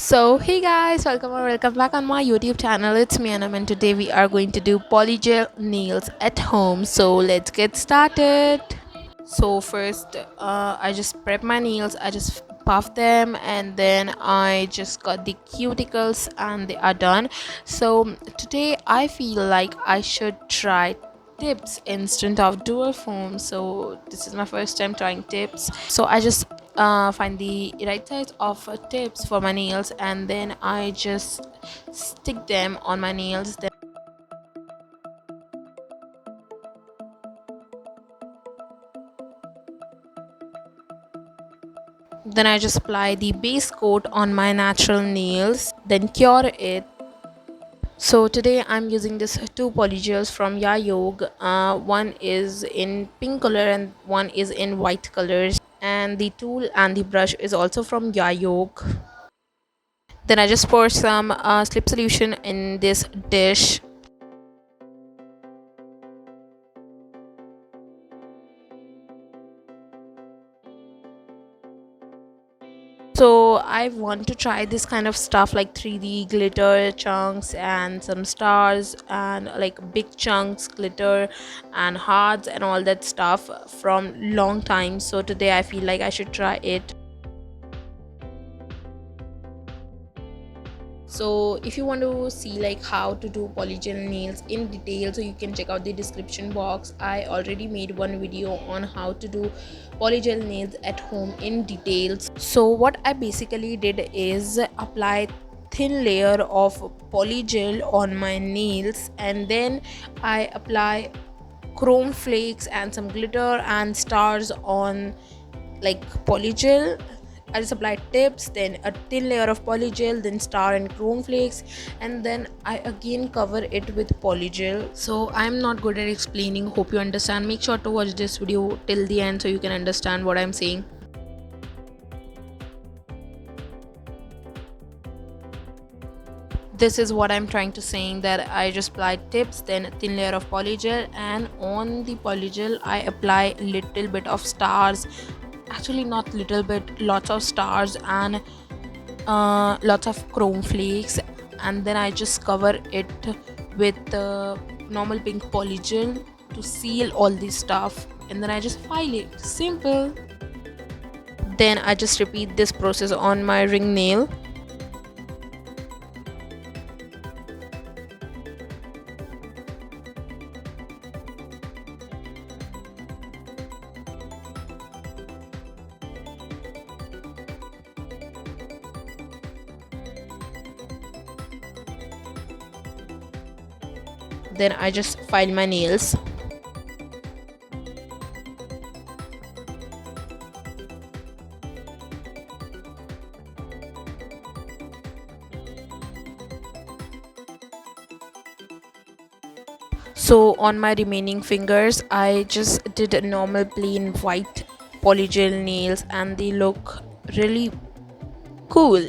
So hey guys, welcome back on my YouTube channel. It's me Anam, and today we are going to do polygel nails at home. So let's get started. So first, I just prep my nails. I just puff them, and then I just got the cuticles, and they are done. So today I feel like I should try tips instead of dual foam. So this is my first time trying tips. So I just find the right size of tips for my nails, and then I just stick them on my nails. Then I just apply the base coat on my natural nails, then cure it. So today I'm using this two polygels from Yayog. One is in pink color and one is in white colors. And the tool and the brush is also from Yayog. Then I just pour some slip solution in this dish. So I want to try this kind of stuff like 3D glitter chunks and some stars and like big chunks glitter and hearts and all that stuff from long time. So today I feel like I should try it. So if you want to see like how to do polygel nails in detail, so you can check out the description box. I already made one video on how to do polygel nails at home in details. So what I basically did is apply thin layer of polygel on my nails, and then I apply chrome flakes and some glitter and stars on like polygel. I just applied tips, then a thin layer of polygel, then star and chrome flakes, and then I again cover it with polygel. So I'm not good at explaining, hope you understand. Make sure to watch this video till the end so you can understand what I'm saying. This is what I'm trying to saying, that I just applied tips, then a thin layer of polygel, and on the polygel I apply little bit of stars, actually not little bit, lots of stars and lots of chrome flakes, and then I just cover it with normal pink polygel to seal all this stuff, and then I just file it. Simple. Then I just repeat this process on my ring nail. Then I just file my nails. So on my remaining fingers I just did a normal plain white polygel nails, and they look really cool.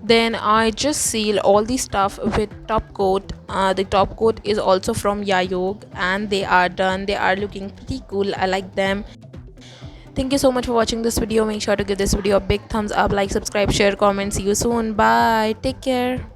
Then I just seal all the stuff with top coat. The top coat is also from Yayog, and they are done. They are looking pretty cool. I like them. Thank you so much for watching this video. Make sure to give this video a big thumbs up, like, subscribe, share, comment. See you soon. Bye, take care.